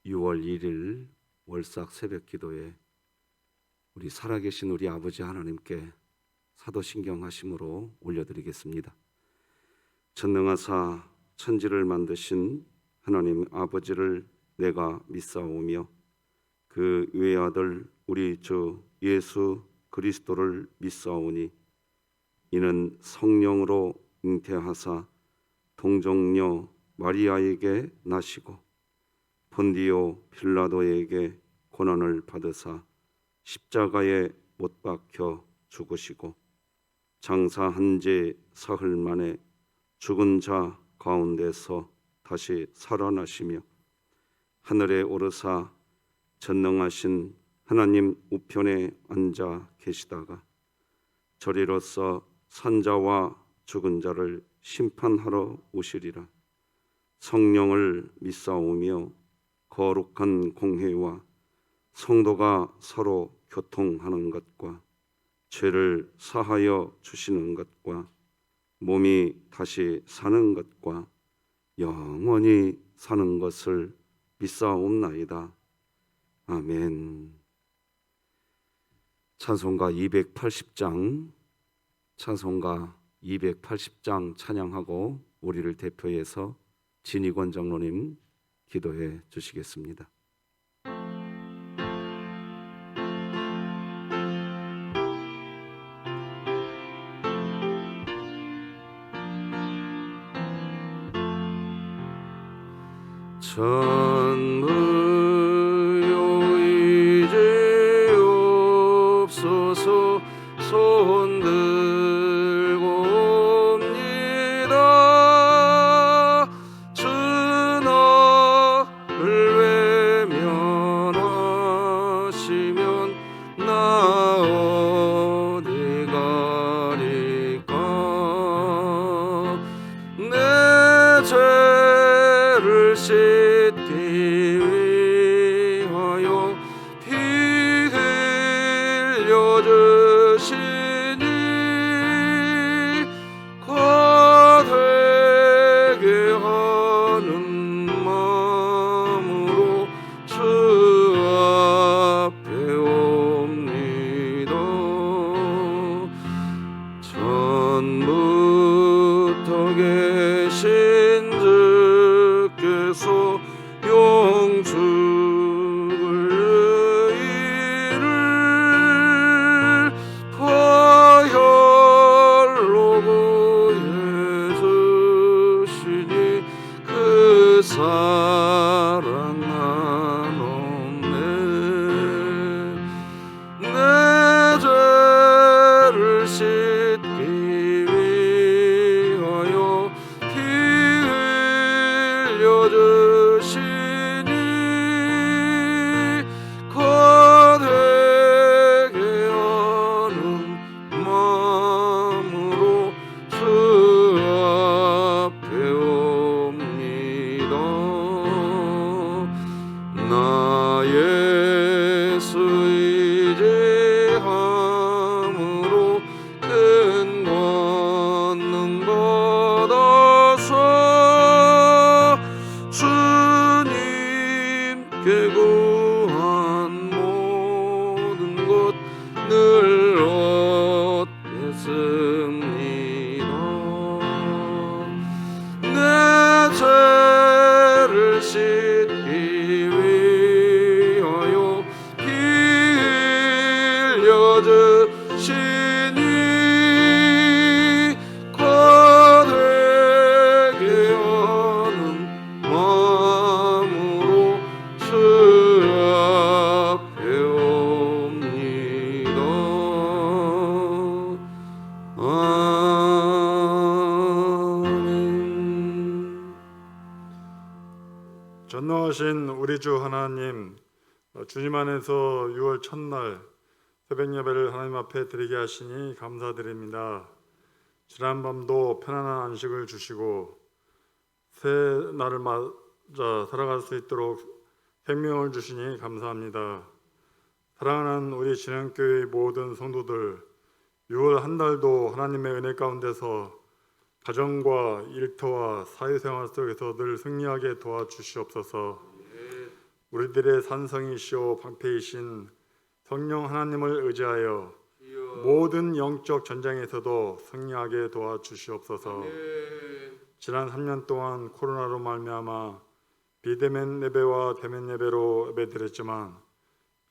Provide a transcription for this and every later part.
6월 1일 월삭 새벽 기도에 우리 살아계신 우리 아버지 하나님께 사도신경하심으로 올려드리겠습니다. 전능하사 천지를 만드신 하나님 아버지를 내가 믿사오며 그 외아들 우리 주 예수 그리스도를 믿사오니 이는 성령으로 잉태하사 동정녀 마리아에게 나시고 본디오 빌라도에게 고난을 받으사 십자가에 못 박혀 죽으시고 장사한 지 사흘 만에 죽은 자 가운데서 다시 살아나시며 하늘에 오르사 전능하신 하나님 우편에 앉아 계시다가 저리로서 산자와 죽은 자를 심판하러 오시리라. 성령을 믿사오며 거룩한 공회와 성도가 서로 교통하는 것과 죄를 사하여 주시는 것과 몸이 다시 사는 것과 영원히 사는 것을 믿사옵나이다. 아멘. 찬송가 280장 찬양하고 우리를 대표해서 진익원 장로님 기도해 주시겠습니다. 전무요 이제 없소서 손 들고 옵니다. 주 너를 외면하시면 나 어디 가리까. 내 죄를 씻기 위하여 피 흘려주시니 거되게 하는 마음으로 주 앞에 옵니다. 전부터 계신 주께서 영죽을 의를 파열로 구해주시니 그 사랑 한없네. 내 죄를 씻기 위하여 피 흘려주시니 거되게 하는 마음으로 주 앞에 옵니다. 나 예수 의지함으로 큰 권능 받아서 주님께 구한 모든 것 늘 얻겠습니다. 내 죄를 씻기 위하여 피 흘려주시니 거되게 하는 마음으로 주 앞에 옵니다. 아멘. 전능하신 우리 주 하나님, 주님 안에서 6월 첫날 새벽 예배를 하나님 앞에 드리게 하시니 감사드립니다. 지난 밤도 편안한 안식을 주시고 새 날을 맞아 살아갈 수 있도록 생명을 주시니 감사합니다. 사랑하는 우리 진행교회 모든 성도들, 6월 한 달도 하나님의 은혜 가운데서 가정과 일터와 사회생활 속에서 늘 승리하게 도와주시옵소서. 우리들의 산성이시오 방패이신 성령 하나님을 의지하여 주여. 모든 영적 전쟁에서도 승리하게 도와주시옵소서. 아멘. 지난 3년 동안 코로나로 말미암아 비대면 예배와 대면 예배로 예배드렸지만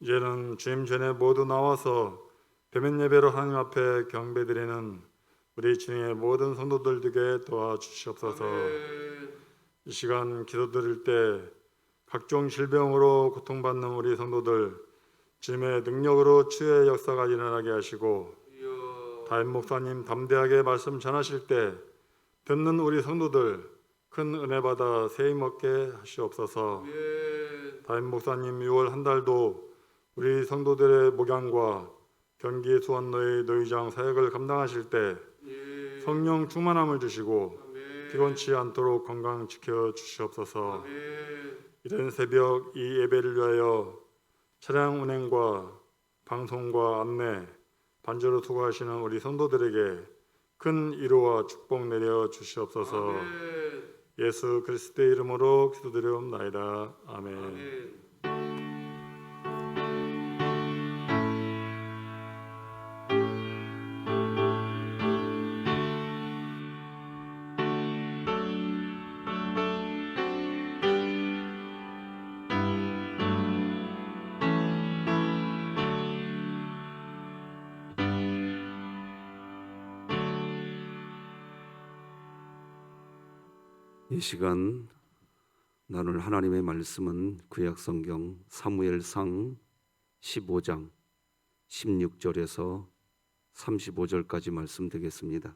이제는 주임 전에 모두 나와서 대면 예배로 하나님 앞에 경배드리는 우리 주님의 모든 성도들 되게 도와주시옵소서. 아멘. 이 시간 기도드릴 때 각종 질병으로 고통받는 우리 성도들 주님의 능력으로 치유의 역사가 일어나게 하시고 주여. 담임 목사님 담대하게 말씀 전하실 때 듣는 우리 성도들 큰 은혜 받아 세임 얻게 하시옵소서. 아멘. 담임 목사님 6월 한 달도 우리 성도들의 목양과 경기 수원노예 노회장 사역을 감당하실 때 예. 성령 충만함을 주시고 아멘. 피곤치 않도록 건강 지켜 주시옵소서. 아멘. 이른 새벽 이 예배를 위하여 차량 운행과 방송과 안내 반주로 수고하시는 우리 성도들에게 큰 위로와 축복 내려 주시옵소서. 아멘. 예수 그리스도의 이름으로 기도드리옵나이다. 아멘. 아멘. 이 시간 나눌 하나님의 말씀은 구약성경 사무엘상 15장 16절에서 35절까지 말씀드리겠습니다.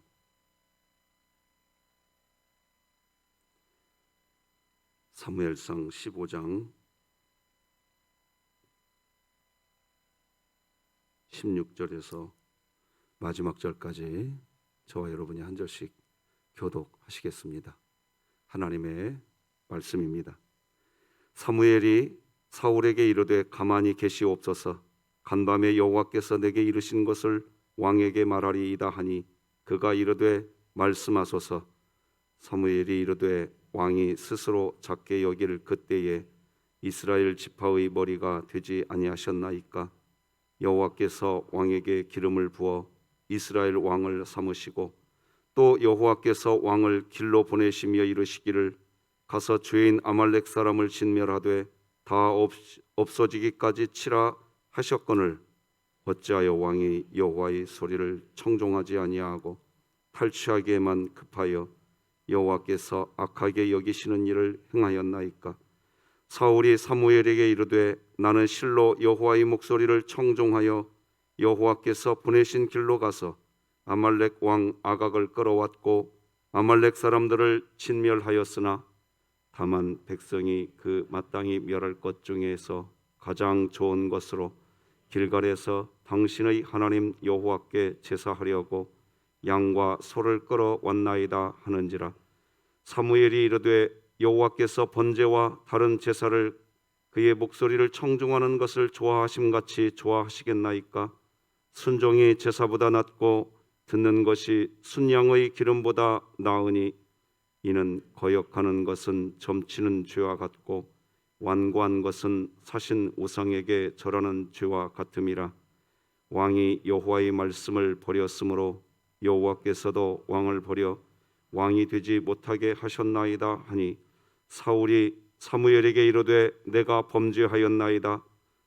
사무엘상 15장 16절에서 마지막 절까지 저와 여러분이 한 절씩 교독하시겠습니다. 하나님의 말씀입니다. 사무엘이 사울에게 이르되 가만히 계시옵소서. 간밤에 여호와께서 내게 이르신 것을 왕에게 말하리이다 하니 그가 이르되 말씀하소서. 사무엘이 이르되 왕이 스스로 작게 여길 그때에 이스라엘 지파의 머리가 되지 아니하셨나이까. 여호와께서 왕에게 기름을 부어 이스라엘 왕을 삼으시고 또 여호와께서 왕을 길로 보내시며 이르시기를 가서 죄인 아말렉 사람을 진멸하되 다 없어지기까지 치라 하셨거늘 어찌하여 왕이 여호와의 소리를 청종하지 아니하고 탈취하기에만 급하여 여호와께서 악하게 여기시는 일을 행하였나이까. 사울이 사무엘에게 이르되 나는 실로 여호와의 목소리를 청종하여 여호와께서 보내신 길로 가서 아말렉 왕 아각을 끌어왔고 아말렉 사람들을 진멸하였으나 다만 백성이 그 마땅히 멸할 것 중에서 가장 좋은 것으로 길갈에서 당신의 하나님 여호와께 제사하려고 양과 소를 끌어왔나이다 하는지라. 사무엘이 이르되 여호와께서 번제와 다른 제사를 그의 목소리를 청종하는 것을 좋아하심같이 좋아하시겠나이까. 순종이 제사보다 낫고 듣는 것이 순양의 기름보다 나으니 이는 거역하는 것은 점치는 죄와 같고 완고한 것은 사신 우상에게 절하는 죄와 같음이라. 왕이 여호와의 말씀을 버렸으므로 여호와께서도 왕을 버려 왕이 되지 못하게 하셨나이다 하니 사울이 사무엘에게 이르되 내가 범죄하였나이다.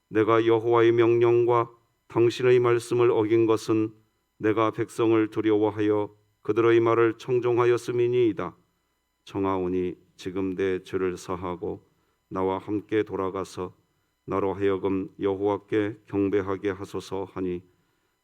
내가 여호와의 명령과 당신의 말씀을 어긴 것은 내가 백성을 두려워하여 그들의 말을 청종하였음이니이다. 청하오니 지금 내 죄를 사하고 나와 함께 돌아가서 나로 하여금 여호와께 경배하게 하소서 하니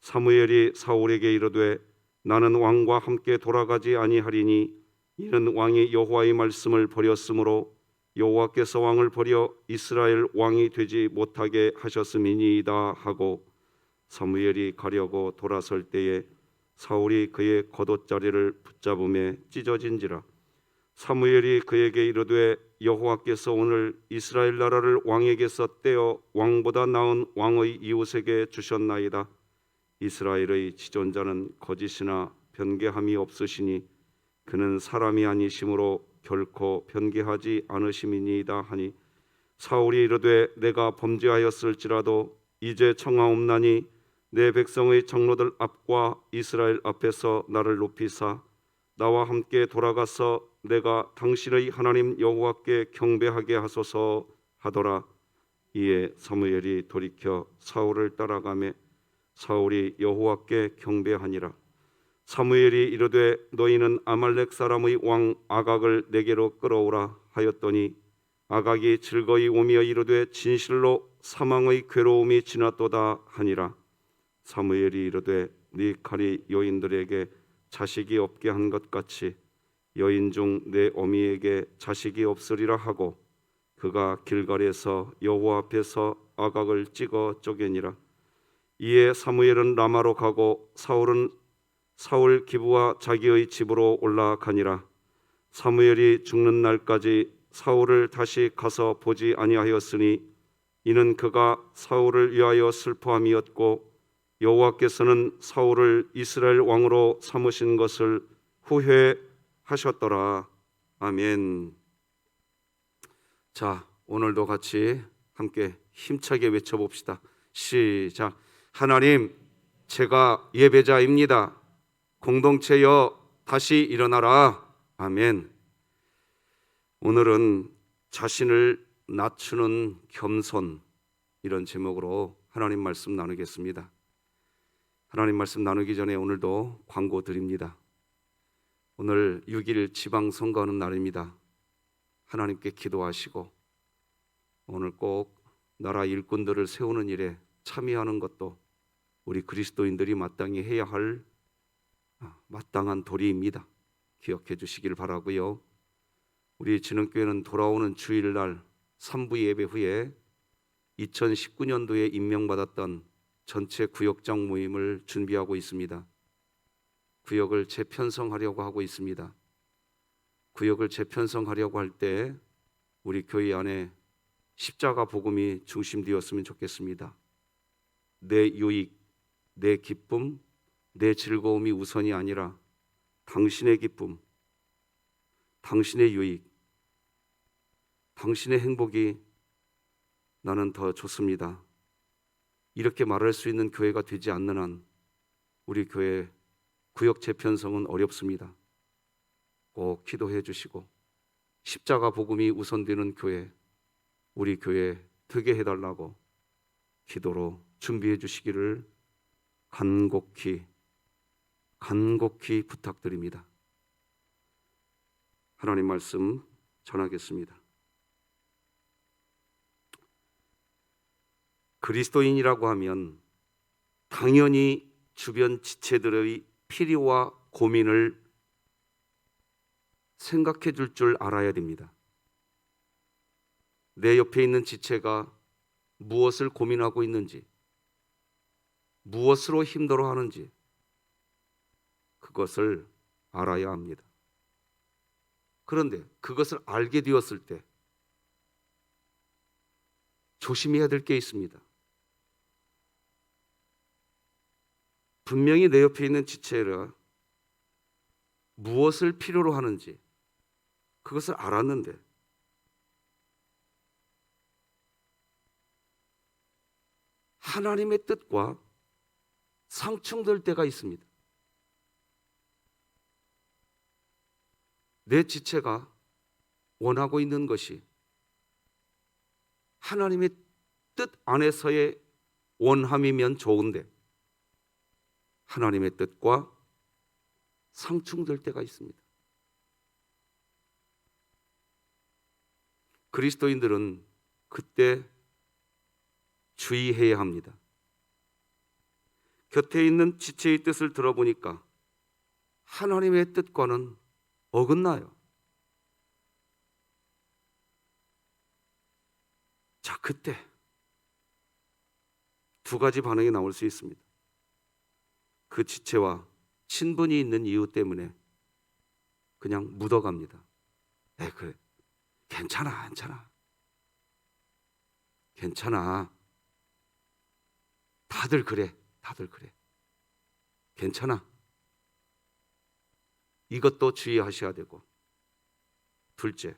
사무엘이 사울에게 이르되 나는 왕과 함께 돌아가지 아니하리니 이는 왕이 여호와의 말씀을 버렸으므로 여호와께서 왕을 버려 이스라엘 왕이 되지 못하게 하셨음이니이다 하고 사무엘이 가려고 돌아설 때에 사울이 그의 겉옷자리를 붙잡음에 찢어진지라. 사무엘이 그에게 이르되 여호와께서 오늘 이스라엘 나라를 왕에게서 떼어 왕보다 나은 왕의 이웃에게 주셨나이다. 이스라엘의 지존자는 거짓이나 변개함이 없으시니 그는 사람이 아니심으로 결코 변개하지 않으심이니이다 하니 사울이 이르되 내가 범죄하였을지라도 이제 청하옵나니 내 백성의 장로들 앞과 이스라엘 앞에서 나를 높이사 나와 함께 돌아가서 내가 당신의 하나님 여호와께 경배하게 하소서 하더라. 이에 사무엘이 돌이켜 사울을 따라가매 사울이 여호와께 경배하니라. 사무엘이 이르되 너희는 아말렉 사람의 왕 아각을 내게로 끌어오라 하였더니 아각이 즐거이 오며 이르되 진실로 사망의 괴로움이 지났도다 하니라. 사무엘이 이르되 네 칼이 여인들에게 자식이 없게 한 것 같이 여인 중 내 어미에게 자식이 없으리라 하고 그가 길갈에서 여호와 앞에서 아각을 찍어 쪼개니라. 이에 사무엘은 라마로 가고 사울은 사울 기브와 자기의 집으로 올라가니라. 사무엘이 죽는 날까지 사울을 다시 가서 보지 아니하였으니 이는 그가 사울을 위하여 슬퍼함이었고 여호와께서는 사울을 이스라엘 왕으로 삼으신 것을 후회하셨더라. 아멘. 자, 오늘도 같이 함께 힘차게 외쳐봅시다. 시작. 하나님, 제가 예배자입니다. 공동체여 다시 일어나라. 아멘. 오늘은 자신을 낮추는 겸손, 이런 제목으로 하나님 말씀 나누겠습니다. 하나님 말씀 나누기 전에 오늘도 광고 드립니다. 오늘 6일 지방선거하는 날입니다. 하나님께 기도하시고 오늘 꼭 나라 일꾼들을 세우는 일에 참여하는 것도 우리 그리스도인들이 마땅히 해야 할 마땅한 도리입니다. 기억해 주시길 바라고요. 우리 진흥교회는 돌아오는 주일날 3부 예배 후에 2019년도에 임명받았던 전체 구역장 모임을 준비하고 있습니다. 구역을 재편성하려고 하고 있습니다. 구역을 재편성하려고 할 때 우리 교회 안에 십자가 복음이 중심되었으면 좋겠습니다. 내 유익, 내 기쁨, 내 즐거움이 우선이 아니라 당신의 기쁨, 당신의 유익, 당신의 행복이 나는 더 좋습니다. 이렇게 말할 수 있는 교회가 되지 않는 한 우리 교회 구역 재편성은 어렵습니다. 꼭 기도해 주시고 십자가 복음이 우선되는 교회, 우리 교회 되게 해달라고 기도로 준비해 주시기를 간곡히 부탁드립니다. 하나님 말씀 전하겠습니다. 그리스도인이라고 하면 당연히 주변 지체들의 필요와 고민을 생각해 줄 알아야 됩니다. 내 옆에 있는 지체가 무엇을 고민하고 있는지, 무엇으로 힘들어하는지 그것을 알아야 합니다. 그런데 그것을 알게 되었을 때 조심해야 될 게 있습니다. 분명히 내 옆에 있는 지체가 무엇을 필요로 하는지 그것을 알았는데 하나님의 뜻과 상충될 때가 있습니다. 내 지체가 원하고 있는 것이 하나님의 뜻 안에서의 원함이면 좋은데 하나님의 뜻과 상충될 때가 있습니다. 그리스도인들은 그때 주의해야 합니다. 곁에 있는 지체의 뜻을 들어보니까 하나님의 뜻과는 어긋나요. 자, 그때 두 가지 반응이 나올 수 있습니다. 그 지체와 친분이 있는 이유 때문에 그냥 묻어갑니다. 그래, 괜찮아. 다들 그래. 괜찮아. 이것도 주의하셔야 되고, 둘째,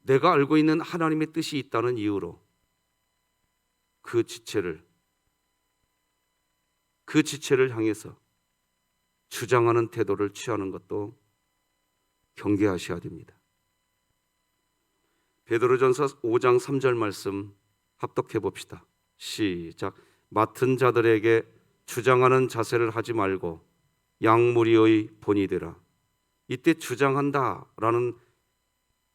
내가 알고 있는 하나님의 뜻이 있다는 이유로 그 지체를 향해서 주장하는 태도를 취하는 것도 경계하셔야 됩니다. 베드로전서 5장 3절 말씀 합독해 봅시다. 시작. 맡은 자들에게 주장하는 자세를 하지 말고 양무리의 본이 되라. 이때 주장한다라는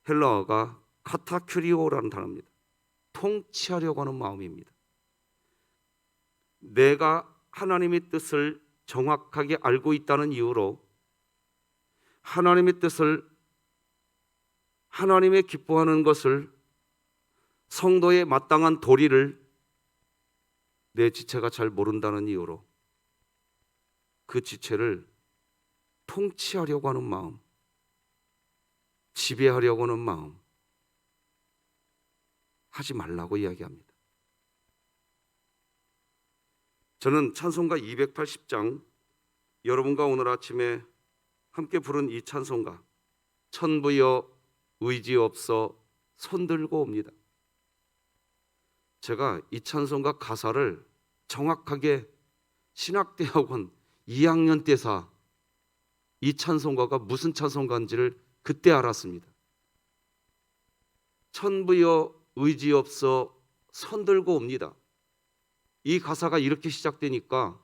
헬라어가 카타큐리오라는 단어입니다. 통치하려고 하는 마음입니다. 내가 하나님의 뜻을 정확하게 알고 있다는 이유로 하나님의 뜻을, 하나님의 기뻐하는 것을, 성도의 마땅한 도리를 내 지체가 잘 모른다는 이유로 그 지체를 통치하려고 하는 마음, 지배하려고 하는 마음 하지 말라고 이야기합니다. 저는 찬송가 280장, 여러분과 오늘 아침에 함께 부른 이 찬송가, 천부여 의지 없어 손들고 옵니다. 제가 이 찬송가 가사를 정확하게 신학대학원 2학년 때사 이 찬송가가 무슨 찬송가인지를 그때 알았습니다. 천부여 의지 없어 손들고 옵니다. 이 가사가 이렇게 시작되니까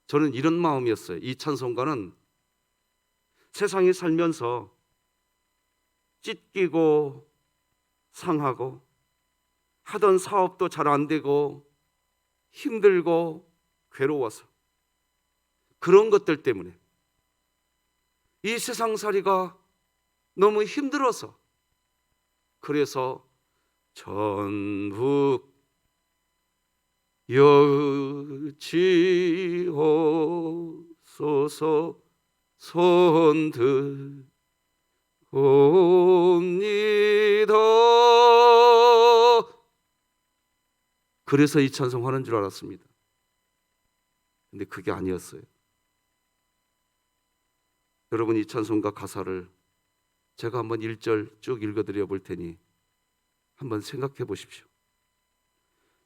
저는 이런 마음이었어요. 이 찬송가는 세상에 살면서 찢기고 상하고 하던 사업도 잘 안 되고 힘들고 괴로워서 그런 것들 때문에 이 세상살이가 너무 힘들어서 그래서 전북 여지옵소서 손들옵니다. 그래서 이 찬송 하는 줄 알았습니다. 근데 그게 아니었어요. 여러분, 이 찬송가 가사를 제가 한번 1절 쭉 읽어드려 볼 테니 한번 생각해 보십시오.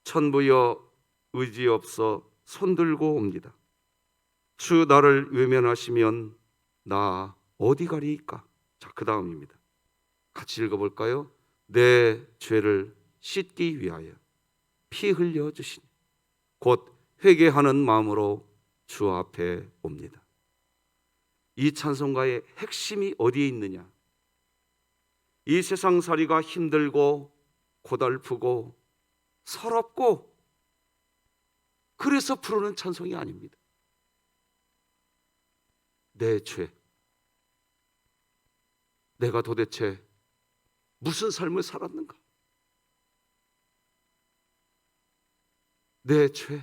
천부여 의지 없어 손들고 옵니다. 주 나를 외면하시면 나 어디 가리이까? 자, 그 다음입니다. 같이 읽어볼까요? 내 죄를 씻기 위하여 피 흘려 주시니 곧 회개하는 마음으로 주 앞에 옵니다. 이 찬송가의 핵심이 어디에 있느냐? 이 세상살이가 힘들고 고달프고 서럽고 그래서 부르는 찬송이 아닙니다. 내 죄, 내가 도대체 무슨 삶을 살았는가? 내 죄,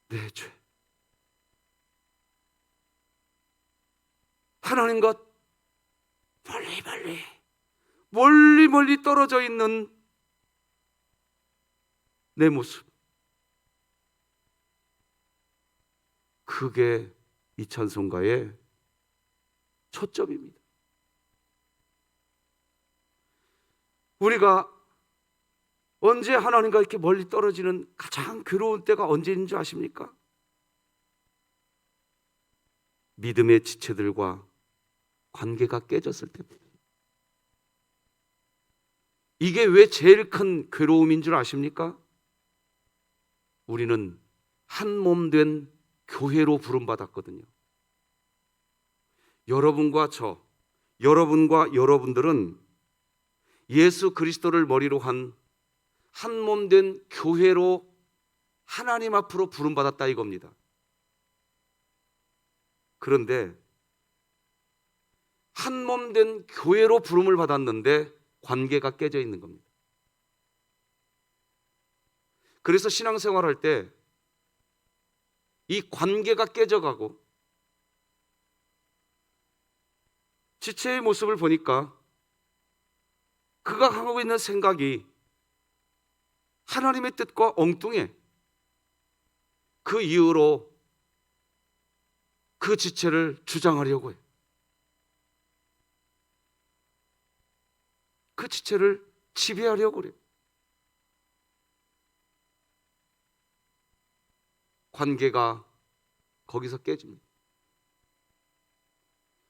내 죄. 하나님과 멀리 떨어져 있는 내 모습, 그게 이 찬송가의 초점입니다. 우리가 언제 하나님과 이렇게 멀리 떨어지는 가장 괴로운 때가 언제인 줄 아십니까? 믿음의 지체들과 관계가 깨졌을 때입니다. 이게 왜 제일 큰 괴로움인 줄 아십니까? 우리는 한 몸 된 교회로 부름받았거든요. 여러분과 저, 여러분과 여러분들은 예수 그리스도를 머리로 한 몸 된 교회로 하나님 앞으로 부름받았다 이겁니다. 그런데 한 몸 된 교회로 부름을 받았는데 관계가 깨져 있는 겁니다. 그래서 신앙생활할 때 이 관계가 깨져가고 지체의 모습을 보니까 그가 하고 있는 생각이 하나님의 뜻과 엉뚱해. 그 이후로 그 지체를 주장하려고 해요. 그 지체를 지배하려고 그래요. 관계가 거기서 깨집니다.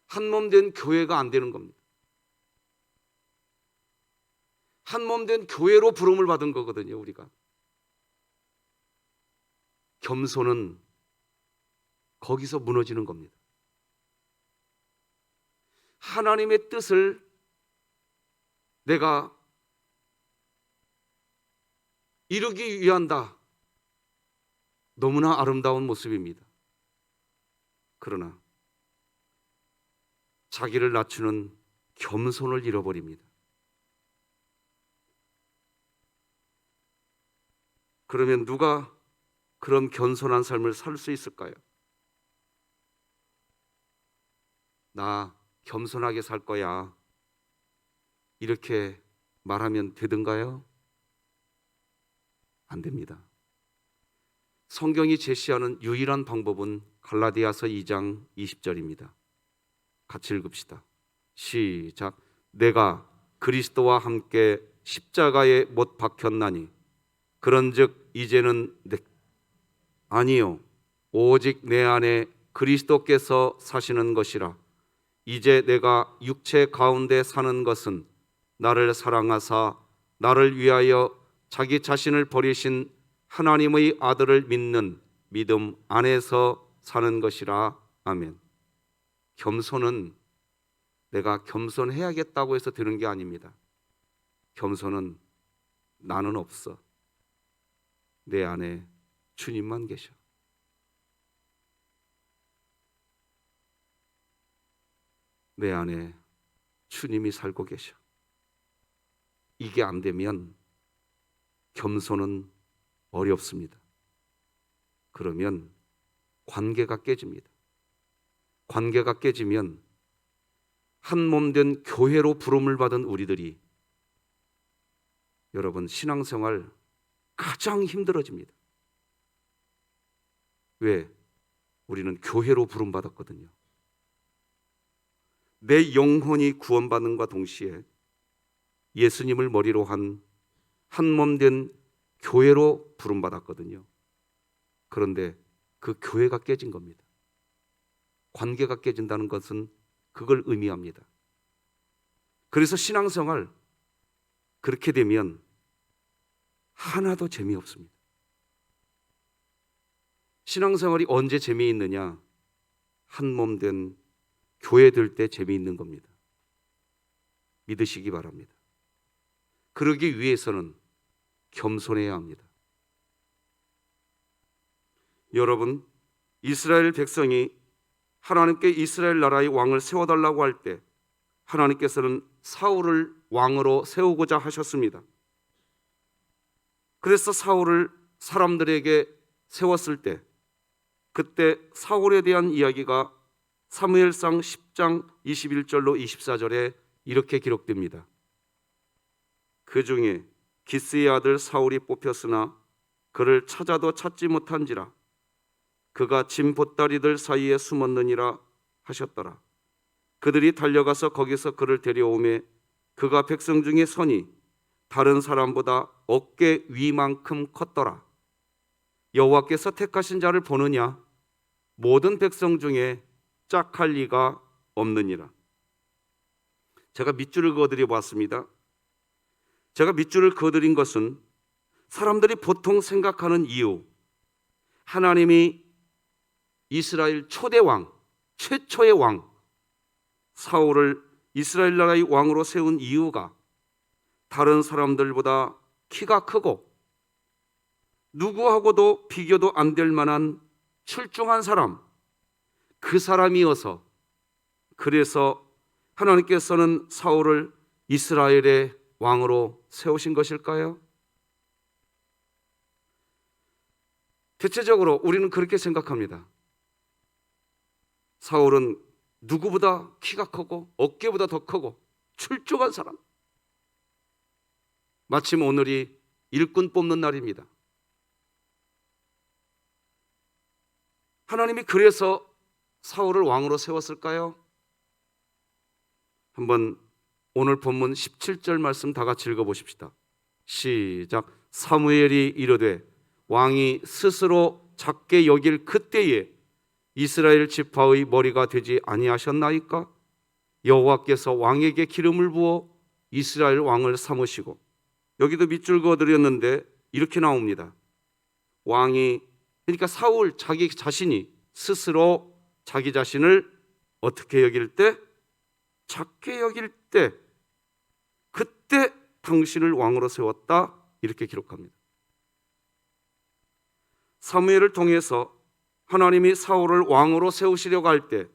한 몸 된 교회가 안 되는 겁니다. 한 몸 된 교회로 부름을 받은 거거든요, 우리가. 겸손은 거기서 무너지는 겁니다. 하나님의 뜻을 내가 이루기 위한다. 너무나 아름다운 모습입니다. 그러나 자기를 낮추는 겸손을 잃어버립니다. 그러면 누가 그런 겸손한 삶을 살 수 있을까요? 나 겸손하게 살 거야. 이렇게 말하면 되던가요? 안 됩니다. 성경이 제시하는 유일한 방법은 갈라디아서 2장 20절입니다. 같이 읽읍시다. 시작. 내가 그리스도와 함께 십자가에 못 박혔나니 그런즉 이제는 아니요 오직 내 안에 그리스도께서 사시는 것이라. 이제 내가 육체 가운데 사는 것은 나를 사랑하사 나를 위하여 자기 자신을 버리신 하나님의 아들을 믿는 믿음 안에서 사는 것이라. 아멘. 겸손은 내가 겸손해야겠다고 해서 되는 게 아닙니다. 겸손은 나는 없어. 내 안에 주님만 계셔. 내 안에 주님이 살고 계셔. 이게 안 되면 겸손은 어렵습니다. 그러면 관계가 깨집니다. 관계가 깨지면 한 몸 된 교회로 부름을 받은 우리들이 여러분 신앙생활 가장 힘들어집니다. 왜? 우리는 교회로 부름받았거든요. 내 영혼이 구원받는과 동시에 예수님을 머리로 한 몸 된 교회로 부름받았거든요. 그런데 그 교회가 깨진 겁니다. 관계가 깨진다는 것은 그걸 의미합니다. 그래서 신앙생활 그렇게 되면 하나도 재미없습니다. 신앙생활이 언제 재미있느냐? 한 몸 된 교회 될 때 재미있는 겁니다. 믿으시기 바랍니다. 그러기 위해서는 겸손해야 합니다. 여러분, 이스라엘 백성이 하나님께 이스라엘 나라의 왕을 세워달라고 할 때 하나님께서는 사울을 왕으로 세우고자 하셨습니다. 그래서 사울을 사람들에게 세웠을 때 그때 사울에 대한 이야기가 사무엘상 10장 21절로 24절에 이렇게 기록됩니다. 그 중에 기스의 아들 사울이 뽑혔으나 그를 찾아도 찾지 못한지라 그가 짐 보따리들 사이에 숨었느니라 하셨더라. 그들이 달려가서 거기서 그를 데려오매 그가 백성 중에 선이 다른 사람보다 어깨 위만큼 컸더라. 여호와께서 택하신 자를 보느냐? 모든 백성 중에 짝할 리가 없느니라. 제가 밑줄을 그어드려 보았습니다. 제가 밑줄을 그어드린 것은 사람들이 보통 생각하는 이유, 하나님이 이스라엘 초대 왕, 최초의 왕 사울을 이스라엘 나라의 왕으로 세운 이유가 다른 사람들보다 키가 크고 누구하고도 비교도 안 될 만한 출중한 사람, 그 사람이어서, 그래서 하나님께서는 사울을 이스라엘의 왕으로 세우신 것일까요? 대체적으로 우리는 그렇게 생각합니다. 사울은 누구보다 키가 크고 어깨보다 더 크고 출중한 사람. 마침 오늘이 일꾼 뽑는 날입니다. 하나님이 그래서 사울을 왕으로 세웠을까요? 한번 오늘 본문 17절 말씀 다 같이 읽어보십시다. 시작. 사무엘이 이르되 왕이 스스로 작게 여길 그때에 이스라엘 지파의 머리가 되지 아니하셨나이까? 여호와께서 왕에게 기름을 부어 이스라엘 왕을 삼으시고, 여기도 밑줄 그어드렸는데 이렇게 나옵니다. 왕이, 그러니까 사울 자기 자신이 스스로 자기 자신을 어떻게 여길 때? 작게 여길 때, 그때 당신을 왕으로 세웠다, 이렇게 기록합니다. 사무엘을 통해서 하나님이 사울을 왕으로 세우시려고 할 때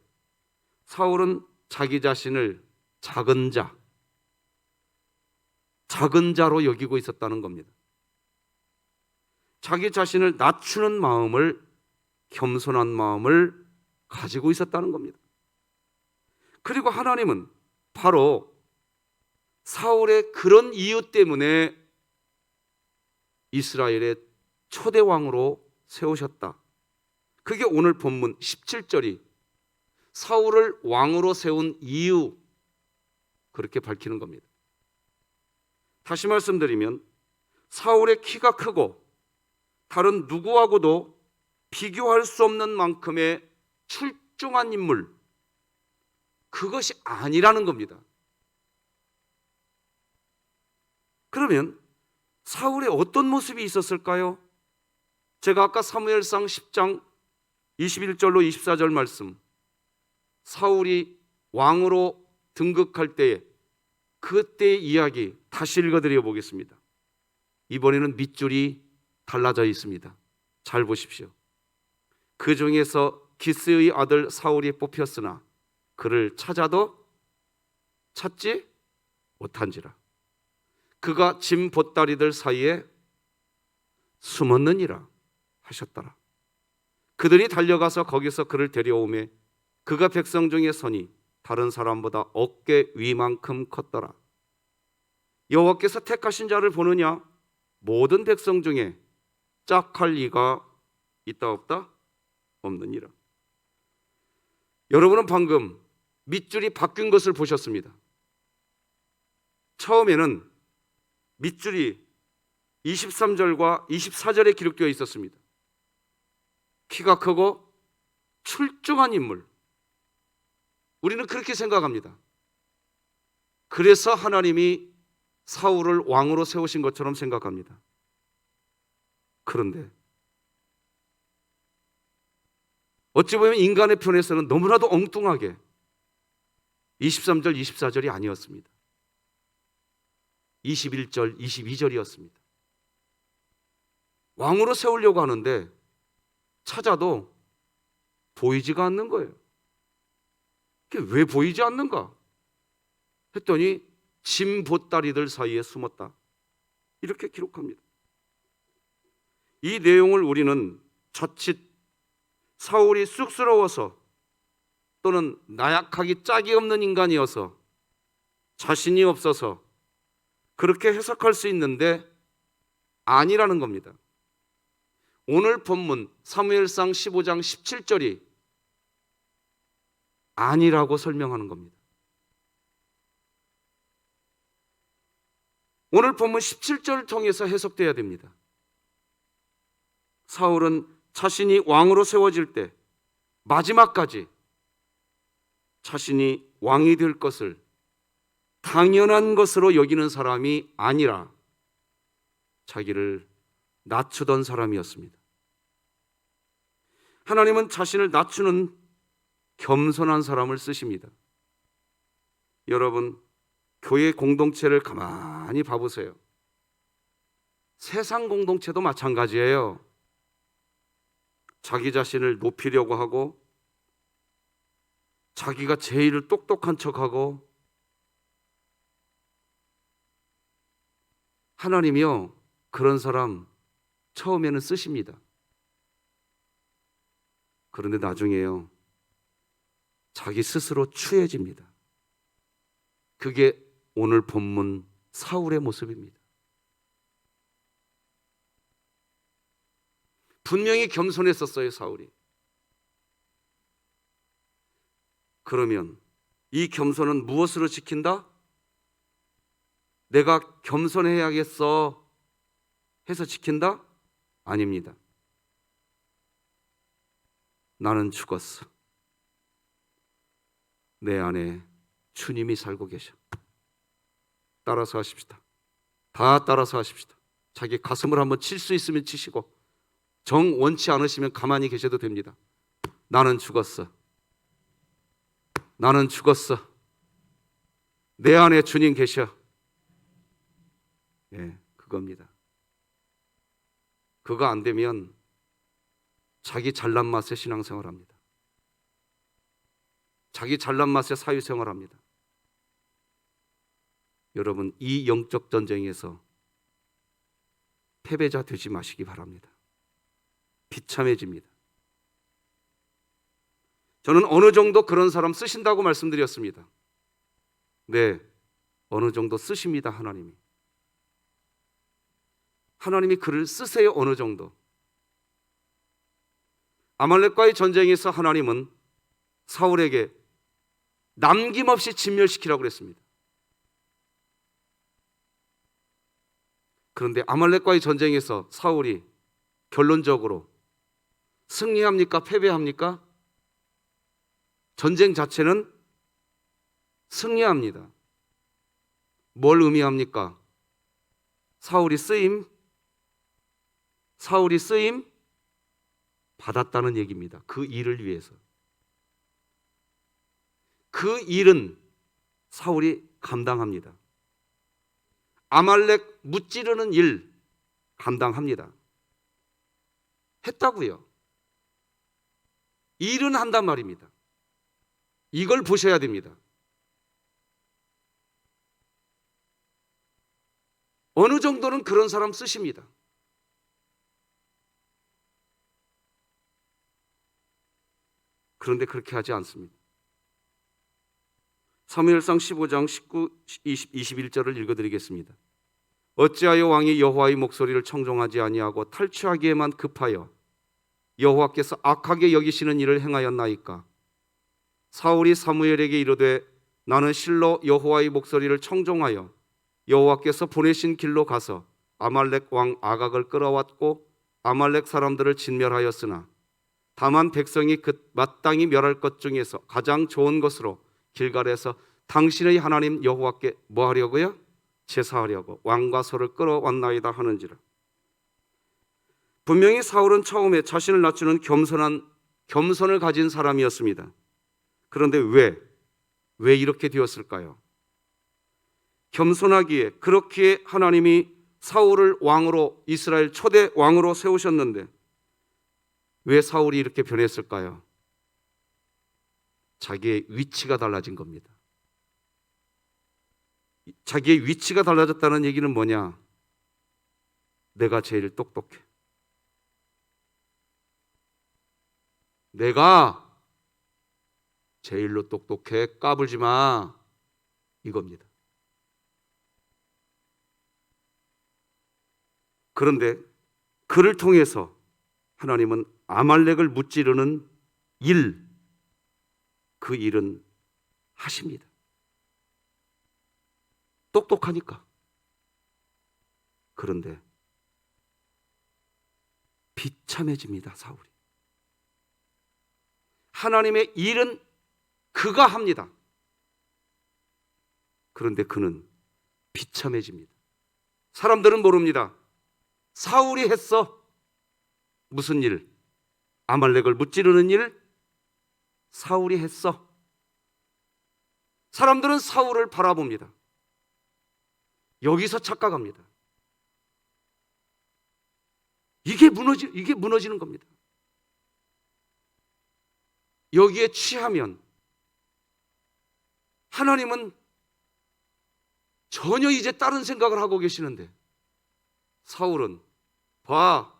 사울은 자기 자신을 작은 자로 여기고 있었다는 겁니다. 자기 자신을 낮추는 마음을, 겸손한 마음을 가지고 있었다는 겁니다. 그리고 하나님은 바로 사울의 그런 이유 때문에 이스라엘의 초대 왕으로 세우셨다. 그게 오늘 본문 17절이 사울을 왕으로 세운 이유, 그렇게 밝히는 겁니다. 다시 말씀드리면 사울의 키가 크고 다른 누구하고도 비교할 수 없는 만큼의 출중한 인물, 그것이 아니라는 겁니다. 그러면 사울의 어떤 모습이 있었을까요? 제가 아까 사무엘상 10장 21절로 24절 말씀, 사울이 왕으로 등극할 때에 그때의 이야기 다시 읽어드려 보겠습니다. 이번에는 밑줄이 달라져 있습니다. 잘 보십시오. 그 중에서 기스의 아들 사울이 뽑혔으나 그를 찾아도 찾지 못한지라. 그가 짐 보따리들 사이에 숨었느니라 하셨더라. 그들이 달려가서 거기서 그를 데려오매 그가 백성 중에 서니 다른 사람보다 어깨 위만큼 컸더라. 여호와께서 택하신 자를 보느냐? 모든 백성 중에 짝할 리가 있다 없다? 없느니라. 여러분은 방금 밑줄이 바뀐 것을 보셨습니다. 처음에는 밑줄이 23절과 24절에 기록되어 있었습니다. 키가 크고 출중한 인물, 우리는 그렇게 생각합니다. 그래서 하나님이 사울을 왕으로 세우신 것처럼 생각합니다. 그런데 어찌 보면 인간의 편에서는 너무나도 엉뚱하게 23절, 24절이 아니었습니다. 21절, 22절이었습니다. 왕으로 세우려고 하는데 찾아도 보이지가 않는 거예요. 그게 왜 보이지 않는가 했더니 짐 보따리들 사이에 숨었다, 이렇게 기록합니다. 이 내용을 우리는 자칫 사울이 쑥스러워서 또는 나약하기 짝이 없는 인간이어서 자신이 없어서 그렇게 해석할 수 있는데 아니라는 겁니다. 오늘 본문 사무엘상 15장 17절이 아니라고 설명하는 겁니다. 오늘 본문 17절을 통해서 해석돼야 됩니다. 사울은 자신이 왕으로 세워질 때 마지막까지 자신이 왕이 될 것을 당연한 것으로 여기는 사람이 아니라 자기를 낮추던 사람이었습니다. 하나님은 자신을 낮추는 겸손한 사람을 쓰십니다. 여러분, 교회 공동체를 가만히 봐보세요. 세상 공동체도 마찬가지예요. 자기 자신을 높이려고 하고 자기가 제일 똑똑한 척하고, 하나님이요 그런 사람 처음에는 쓰십니다. 그런데 나중에요 자기 스스로 추해집니다. 그게 오늘 본문 사울의 모습입니다. 분명히 겸손했었어요, 사울이. 그러면 이 겸손은 무엇으로 지킨다? 내가 겸손해야겠어 해서 지킨다? 아닙니다. 나는 죽었어. 내 안에 주님이 살고 계셔. 따라서 하십시다. 다 따라서 하십시다. 자기 가슴을 한번 칠 수 있으면 치시고, 정 원치 않으시면 가만히 계셔도 됩니다. 나는 죽었어. 나는 죽었어. 내 안에 주님 계셔. 예, 그겁니다. 그거 안 되면 자기 잘난 맛에 신앙생활합니다. 자기 잘난 맛에 사회생활합니다. 여러분, 이 영적 전쟁에서 패배자 되지 마시기 바랍니다. 비참해집니다. 저는 어느 정도 그런 사람 쓰신다고 말씀드렸습니다. 네, 어느 정도 쓰십니다. 하나님이 그를 쓰세요. 어느 정도. 아말렉과의 전쟁에서 하나님은 사울에게 남김없이 진멸시키라고 그랬습니다. 그런데 아말렉과의 전쟁에서 사울이 결론적으로 승리합니까? 패배합니까? 전쟁 자체는 승리합니다. 뭘 의미합니까? 사울이 쓰임 받았다는 얘기입니다. 그 일을 위해서. 그 일은 사울이 감당합니다. 아말렉 무찌르는 일 감당합니다. 했다고요. 일은 한단 말입니다. 이걸 보셔야 됩니다. 어느 정도는 그런 사람 쓰십니다. 그런데 그렇게 하지 않습니다. 사무엘상 15장 19, 20, 21절을 읽어드리겠습니다. 어찌하여 왕이 여호와의 목소리를 청종하지 아니하고 탈취하기에만 급하여 여호와께서 악하게 여기시는 일을 행하였나이까? 사울이 사무엘에게 이르되 나는 실로 여호와의 목소리를 청종하여 여호와께서 보내신 길로 가서 아말렉 왕 아각을 끌어왔고 아말렉 사람들을 진멸하였으나 다만 백성이 그 마땅히 멸할 것 중에서 가장 좋은 것으로 길갈에서 당신의 하나님 여호와께 뭐 하려고요? 제사하려고 왕과 소를 끌어왔나이다 하는지라. 분명히 사울은 처음에 자신을 낮추는 겸손을 가진 사람이었습니다. 그런데 왜 이렇게 되었을까요? 겸손하기에 그렇게 하나님이 사울을 왕으로, 이스라엘 초대 왕으로 세우셨는데 왜 사울이 이렇게 변했을까요? 자기의 위치가 달라진 겁니다. 자기의 위치가 달라졌다는 얘기는 뭐냐? 내가 제일 똑똑해. 내가 제일로 똑똑해. 까불지 마. 이겁니다. 그런데 그를 통해서 하나님은 아말렉을 무찌르는 일, 그 일은 하십니다. 똑똑하니까. 그런데 비참해집니다, 사울이. 하나님의 일은 그가 합니다. 그런데 그는 비참해집니다. 사람들은 모릅니다. 사울이 했어. 무슨 일? 아말렉을 무찌르는 일? 사울이 했어. 사람들은 사울을 바라봅니다. 여기서 착각합니다. 이게 무너지는 겁니다. 여기에 취하면 하나님은 전혀 이제 다른 생각을 하고 계시는데 사울은 봐,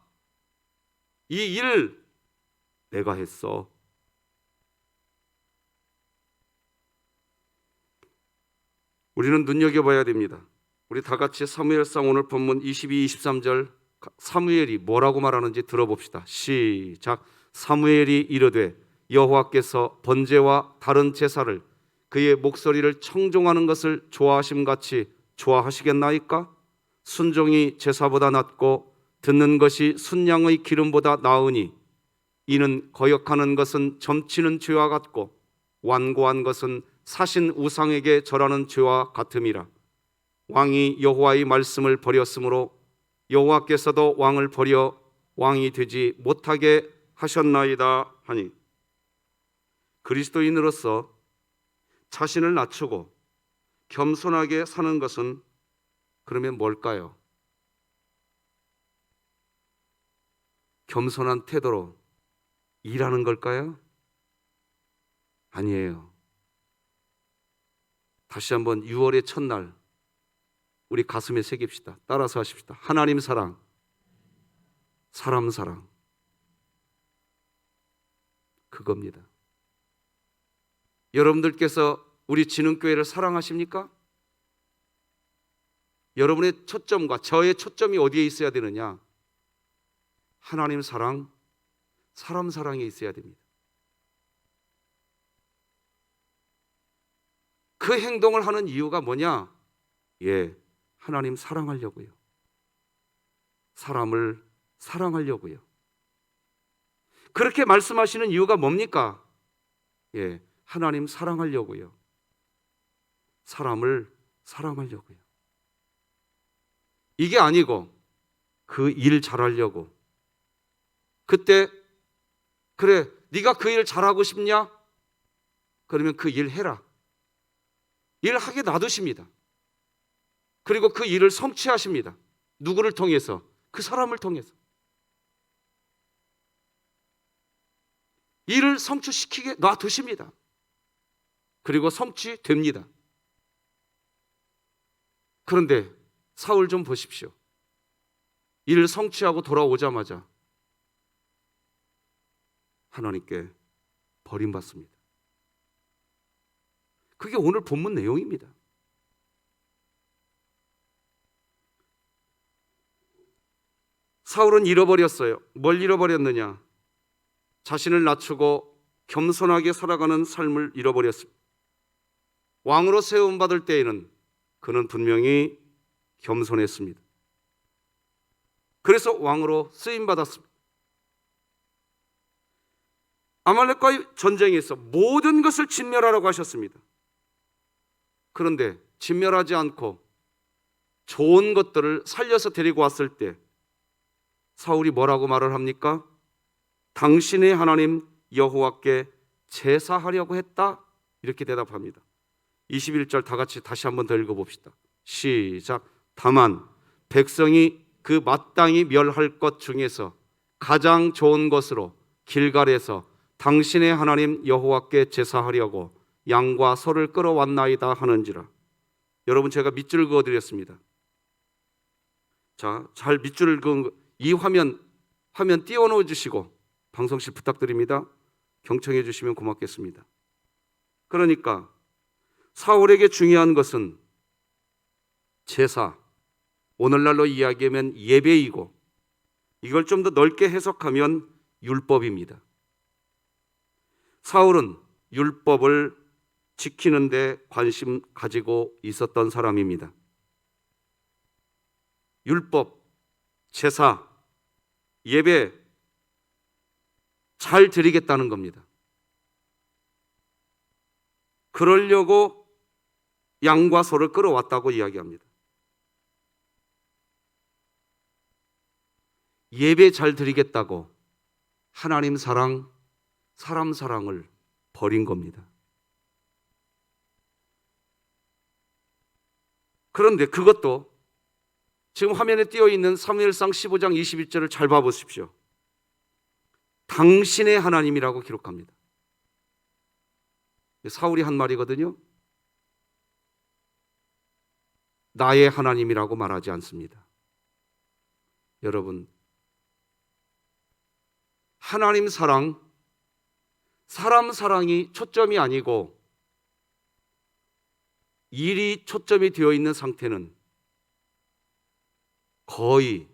이 일 내가 했어. 우리는 눈여겨봐야 됩니다. 우리 다 같이 사무엘상 오늘 본문 22, 23절 사무엘이 뭐라고 말하는지 들어봅시다. 시작. 사무엘이 이르되 여호와께서 번제와 다른 제사를 그의 목소리를 청종하는 것을 좋아하심같이 좋아하시겠나이까? 순종이 제사보다 낫고 듣는 것이 순양의 기름보다 나으니 이는 거역하는 것은 점치는 죄와 같고 완고한 것은 사신 우상에게 절하는 죄와 같음이라. 왕이 여호와의 말씀을 버렸으므로 여호와께서도 왕을 버려 왕이 되지 못하게 하셨나이다 하니, 그리스도인으로서 자신을 낮추고 겸손하게 사는 것은 그러면 뭘까요? 겸손한 태도로 일하는 걸까요? 아니에요. 다시 한번 6월의 첫날 우리 가슴에 새깁시다. 따라서 하십시다. 하나님 사랑, 사람 사랑. 그겁니다. 여러분들께서 우리 진흥교회를 사랑하십니까? 여러분의 초점과 저의 초점이 어디에 있어야 되느냐? 하나님 사랑, 사람 사랑에 있어야 됩니다. 그 행동을 하는 이유가 뭐냐? 하나님 사랑하려고요. 사람을 사랑하려고요. 그렇게 말씀하시는 이유가 뭡니까? 하나님 사랑하려고요. 사람을 사랑하려고요. 이게 아니고 그 일 잘하려고. 그때 그래, 네가 그 일 잘하고 싶냐? 그러면 그 일 해라. 일하게 놔두십니다. 그리고 그 일을 성취하십니다. 누구를 통해서? 그 사람을 통해서. 일을 성취시키게 놔두십니다. 그리고 성취됩니다. 그런데 사울 좀 보십시오. 일을 성취하고 돌아오자마자 하나님께 버림받습니다. 그게 오늘 본문 내용입니다. 사울은 잃어버렸어요. 뭘 잃어버렸느냐? 자신을 낮추고 겸손하게 살아가는 삶을 잃어버렸습니다. 왕으로 세움받을 때에는 그는 분명히 겸손했습니다. 그래서 왕으로 쓰임받았습니다. 아말렉과의 전쟁에서 모든 것을 진멸하라고 하셨습니다. 그런데 진멸하지 않고 좋은 것들을 살려서 데리고 왔을 때 사울이 뭐라고 말을 합니까? 당신의 하나님 여호와께 제사하려고 했다, 이렇게 대답합니다. 21절 다 같이 다시 한번 더 읽어봅시다. 시작. 다만 백성이 그 마땅히 멸할 것 중에서 가장 좋은 것으로 길갈에서 당신의 하나님 여호와께 제사하려고 양과 소를 끌어왔나이다 하는지라. 여러분, 제가 밑줄을 그어드렸습니다. 자, 잘 밑줄을 그은 이 화면 띄워놓아 주시고 방송실 부탁드립니다. 경청해 주시면 고맙겠습니다. 그러니까 사울에게 중요한 것은 제사, 오늘날로 이야기하면 예배이고, 이걸 좀 더 넓게 해석하면 율법입니다. 사울은 율법을 지키는 데 관심 가지고 있었던 사람입니다. 율법, 제사, 예배 잘 드리겠다는 겁니다. 그러려고 양과 소를 끌어왔다고 이야기합니다. 예배 잘 드리겠다고 하나님 사랑, 사람 사랑을 버린 겁니다. 그런데 그것도 지금 화면에 띄어 있는 사무엘상 15장 21절을 잘 봐보십시오. 당신의 하나님이라고 기록합니다. 사울이 한 말이거든요. 나의 하나님이라고 말하지 않습니다. 여러분, 하나님 사랑, 사람 사랑이 초점이 아니고 일이 초점이 되어 있는 상태는 거의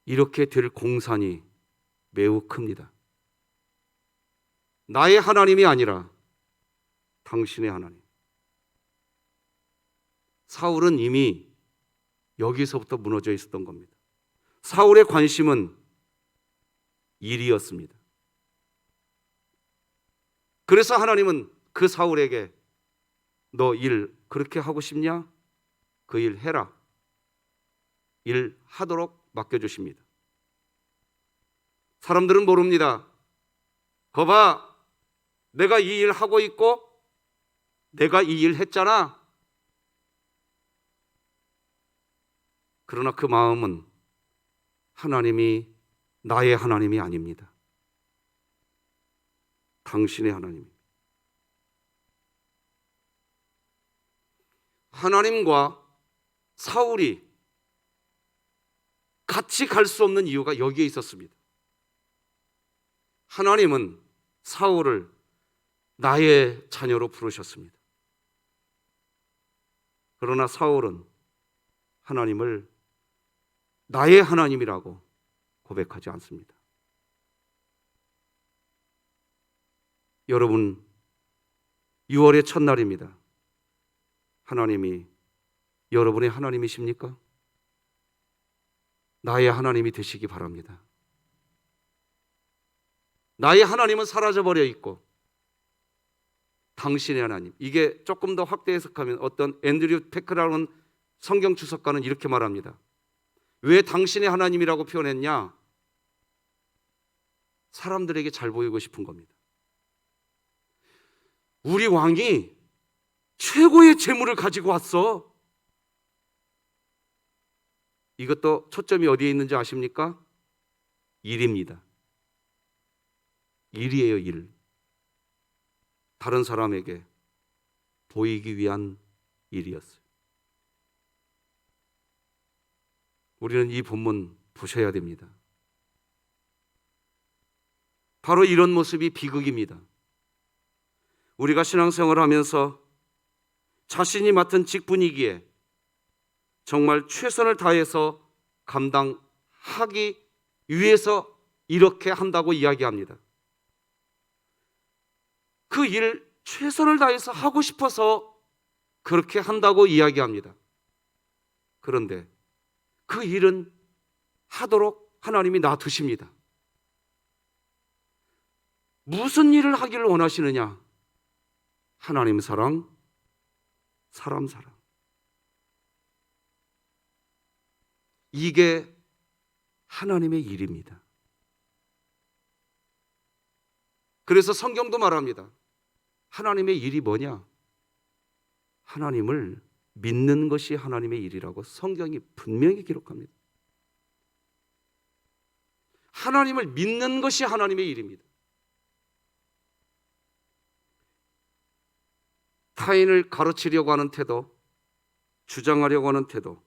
이렇게 될 공산이 매우 큽니다. 나의 하나님이 아니라 당신의 하나님. 사울은 이미 여기서부터 무너져 있었던 겁니다. 사울의 관심은 일이었습니다. 그래서 하나님은 그 사울에게 너 일 그렇게 하고 싶냐? 그 일 해라. 일 하도록 맡겨주십니다. 사람들은 모릅니다. 거봐, 내가 이 일 하고 있고 내가 이 일 했잖아. 그러나 그 마음은 하나님이 나의 하나님이 아닙니다. 당신의 하나님. 하나님과 사울이 같이 갈 수 없는 이유가 여기에 있었습니다. 하나님은 사울을 나의 자녀로 부르셨습니다. 그러나 사울은 하나님을 나의 하나님이라고 고백하지 않습니다. 여러분, 6월의 첫날입니다. 하나님이 여러분의 하나님이십니까? 나의 하나님이 되시기 바랍니다. 나의 하나님은 사라져버려 있고 당신의 하나님, 이게 조금 더 확대 해석하면 어떤 앤드류 페크라는 성경 주석가는 이렇게 말합니다. 왜 당신의 하나님이라고 표현했냐? 사람들에게 잘 보이고 싶은 겁니다. 우리 왕이 최고의 재물을 가지고 왔어. 이것도 초점이 어디에 있는지 아십니까? 일입니다. 일이에요, 일. 다른 사람에게 보이기 위한 일이었어요. 우리는 이 본문 보셔야 됩니다. 바로 이런 모습이 비극입니다. 우리가 신앙생활을 하면서 자신이 맡은 직분이기에 정말 최선을 다해서 감당하기 위해서 이렇게 한다고 이야기합니다. 그 일 최선을 다해서 하고 싶어서 그렇게 한다고 이야기합니다. 그런데 그 일은 하도록 하나님이 놔두십니다. 무슨 일을 하기를 원하시느냐? 하나님 사랑, 사람 사랑. 이게 하나님의 일입니다. 그래서 성경도 말합니다. 하나님의 일이 뭐냐? 하나님을 믿는 것이 하나님의 일이라고 성경이 분명히 기록합니다. 하나님을 믿는 것이 하나님의 일입니다. 타인을 가르치려고 하는 태도, 주장하려고 하는 태도,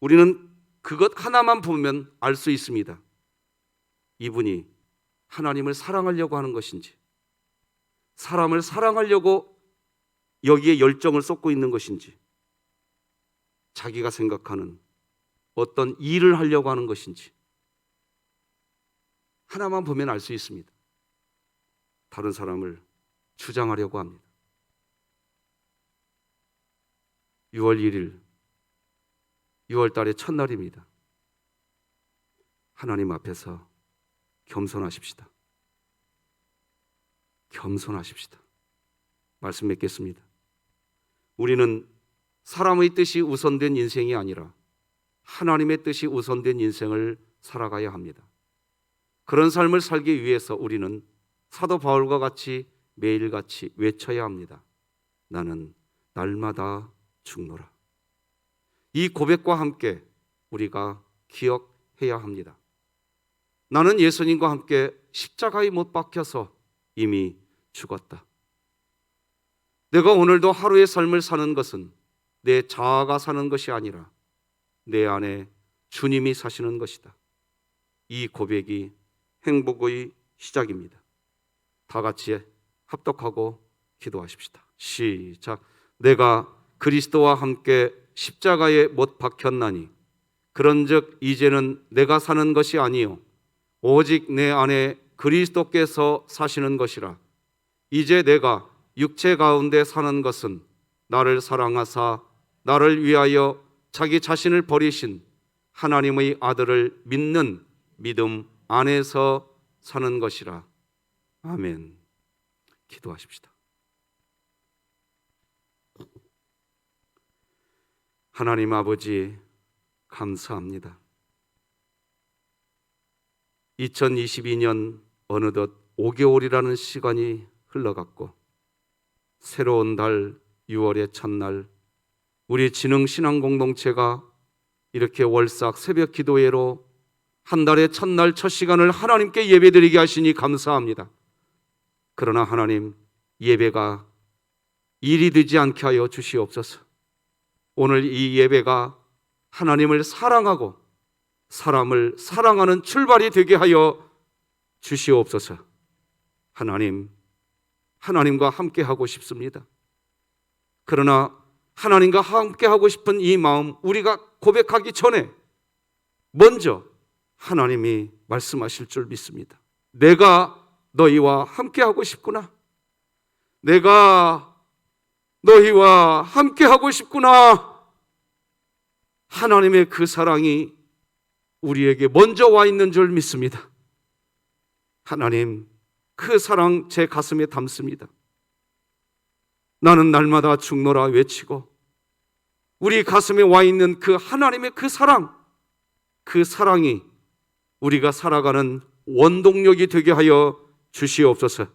우리는 그것 하나만 보면 알 수 있습니다. 이분이 하나님을 사랑하려고 하는 것인지, 사람을 사랑하려고 여기에 열정을 쏟고 있는 것인지, 자기가 생각하는 어떤 일을 하려고 하는 것인지 하나만 보면 알 수 있습니다. 다른 사람을 주장하려고 합니다. 6월 1일 6월 달의 첫날입니다. 하나님 앞에서 겸손하십시다. 겸손하십시다. 말씀 맺겠습니다. 우리는 사람의 뜻이 우선된 인생이 아니라 하나님의 뜻이 우선된 인생을 살아가야 합니다. 그런 삶을 살기 위해서 우리는 사도 바울과 같이 매일같이 외쳐야 합니다. 나는 날마다 죽노라. 이 고백과 함께 우리가 기억해야 합니다. 나는 예수님과 함께 십자가에 못 박혀서 이미 죽었다. 내가 오늘도 하루의 삶을 사는 것은 내 자아가 사는 것이 아니라 내 안에 주님이 사시는 것이다. 이 고백이 행복의 시작입니다. 다 같이 합독하고 기도하십시다. 시작. 내가 그리스도와 함께 십자가에 못 박혔나니 그런즉 이제는 내가 사는 것이 아니요 오직 내 안에 그리스도께서 사시는 것이라. 이제 내가 육체 가운데 사는 것은 나를 사랑하사 나를 위하여 자기 자신을 버리신 하나님의 아들을 믿는 믿음 안에서 사는 것이라. 아멘. 기도하십시다. 하나님 아버지, 감사합니다. 2022년 어느덧 5개월이라는 시간이 흘러갔고, 새로운 달 6월의 첫날 우리 진흥신앙공동체가 이렇게 월삭 새벽 기도회로 한 달의 첫날 첫 시간을 하나님께 예배드리게 하시니 감사합니다. 그러나 하나님, 예배가 일이 되지 않게 하여 주시옵소서. 오늘 이 예배가 하나님을 사랑하고 사람을 사랑하는 출발이 되게 하여 주시옵소서. 하나님과 함께 하고 싶습니다. 그러나 하나님과 함께 하고 싶은 이 마음, 우리가 고백하기 전에 먼저 하나님이 말씀하실 줄 믿습니다. 내가 너희와 함께 하고 싶구나. 내가 너희와 함께 하고 싶구나. 하나님의 그 사랑이 우리에게 먼저 와 있는 줄 믿습니다. 하나님, 그 사랑 제 가슴에 담습니다. 나는 날마다 죽노라 외치고 우리 가슴에 와 있는 그 하나님의 그 사랑이 우리가 살아가는 원동력이 되게 하여 주시옵소서.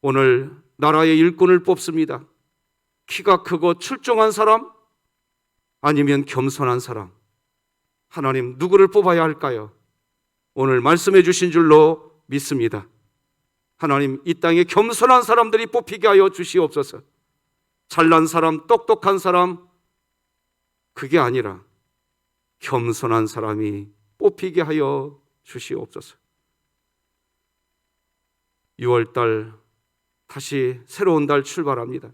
오늘 나라의 일꾼을 뽑습니다. 키가 크고 출중한 사람, 아니면 겸손한 사람, 하나님 누구를 뽑아야 할까요? 오늘 말씀해 주신 줄로 믿습니다. 하나님, 이 땅에 겸손한 사람들이 뽑히게 하여 주시옵소서. 잘난 사람, 똑똑한 사람, 그게 아니라 겸손한 사람이 뽑히게 하여 주시옵소서. 6월달 다시 새로운 달 출발합니다.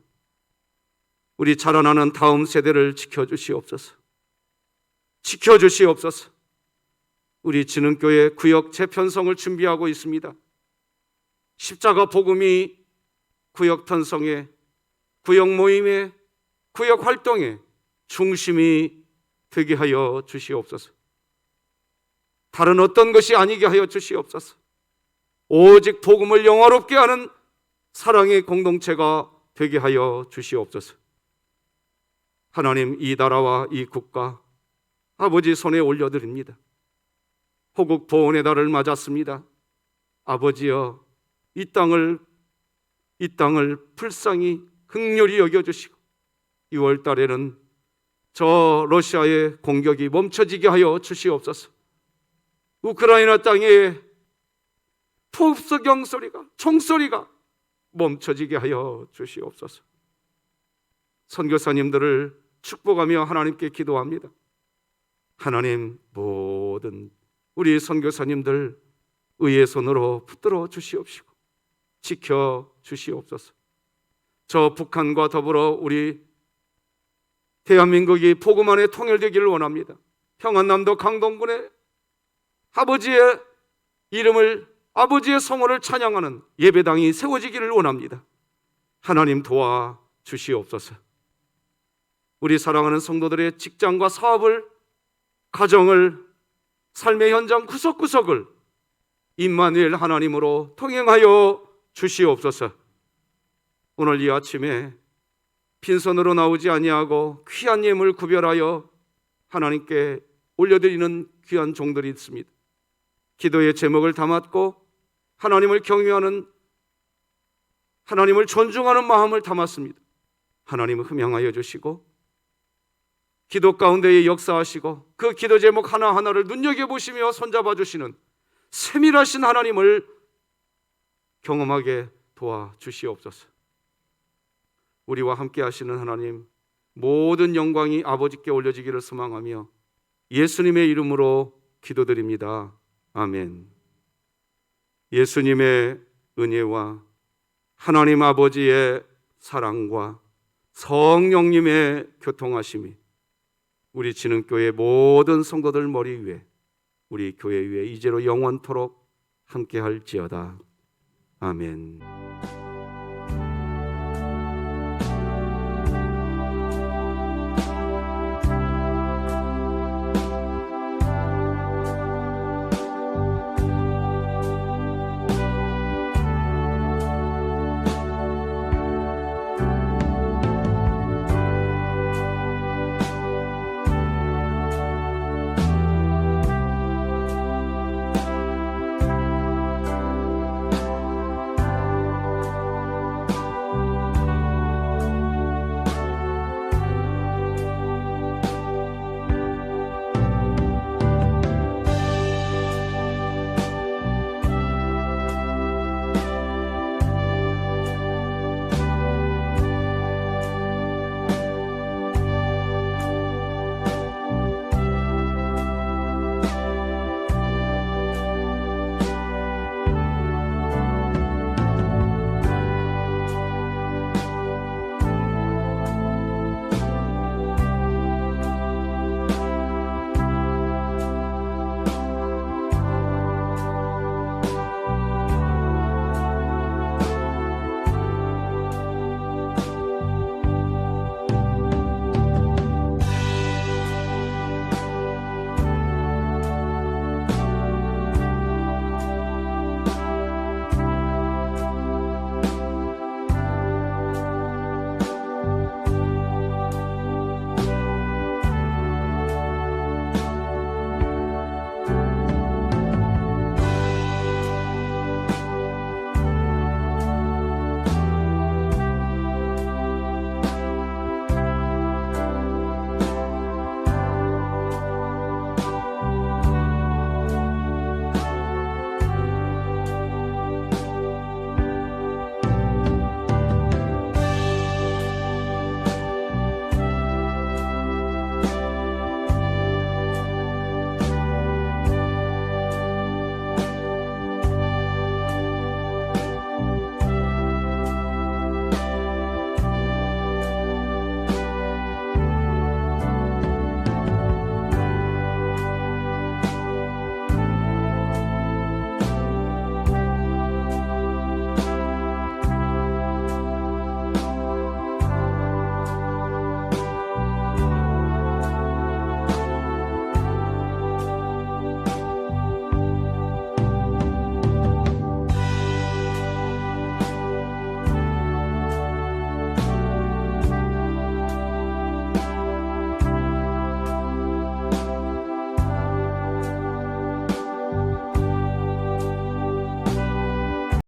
우리 자라나는 다음 세대를 지켜주시옵소서. 지켜주시옵소서. 우리 진흥교회 구역 재편성을 준비하고 있습니다. 십자가 복음이 구역 편성에, 구역 모임에, 구역 활동에 중심이 되게 하여 주시옵소서. 다른 어떤 것이 아니게 하여 주시옵소서. 오직 복음을 영화롭게 하는 사랑의 공동체가 되게 하여 주시옵소서. 하나님, 이 나라와 이 국가 아버지 손에 올려드립니다. 호국 보훈의 달을 맞았습니다. 아버지여, 이 땅을 불쌍히 긍휼히 여겨주시고 6월 달에는 저 러시아의 공격이 멈춰지게 하여 주시옵소서. 우크라이나 땅에 포흡소경 소리가, 총소리가 멈춰지게 하여 주시옵소서. 선교사님들을 축복하며 하나님께 기도합니다. 하나님, 모든 우리 선교사님들 의의 손으로 붙들어 주시옵시고 지켜 주시옵소서. 저 북한과 더불어 우리 대한민국이 복음 안에 통일되기를 원합니다. 평안남도 강동군의 아버지의 이름을, 아버지의 성호를 찬양하는 예배당이 세워지기를 원합니다. 하나님, 도와 주시옵소서. 우리 사랑하는 성도들의 직장과 사업을, 가정을, 삶의 현장 구석구석을 임마누엘 하나님으로 통행하여 주시옵소서. 오늘 이 아침에 빈손으로 나오지 아니하고 귀한 예물 구별하여 하나님께 올려드리는 귀한 종들이 있습니다. 기도의 제목을 담았고 하나님을 경외하는, 하나님을 존중하는 마음을 담았습니다. 하나님을 흠양하여 주시고 기도 가운데에 역사하시고 그 기도 제목 하나하나를 눈여겨보시며 손잡아 주시는 세밀하신 하나님을 경험하게 도와주시옵소서. 우리와 함께 하시는 하나님, 모든 영광이 아버지께 올려지기를 소망하며 예수님의 이름으로 기도드립니다. 아멘. 예수님의 은혜와 하나님 아버지의 사랑과 성령님의 교통하심이 우리 진흥교회 모든 성도들 머리 위에, 우리 교회 위에 이제로 영원토록 함께할지어다. 아멘.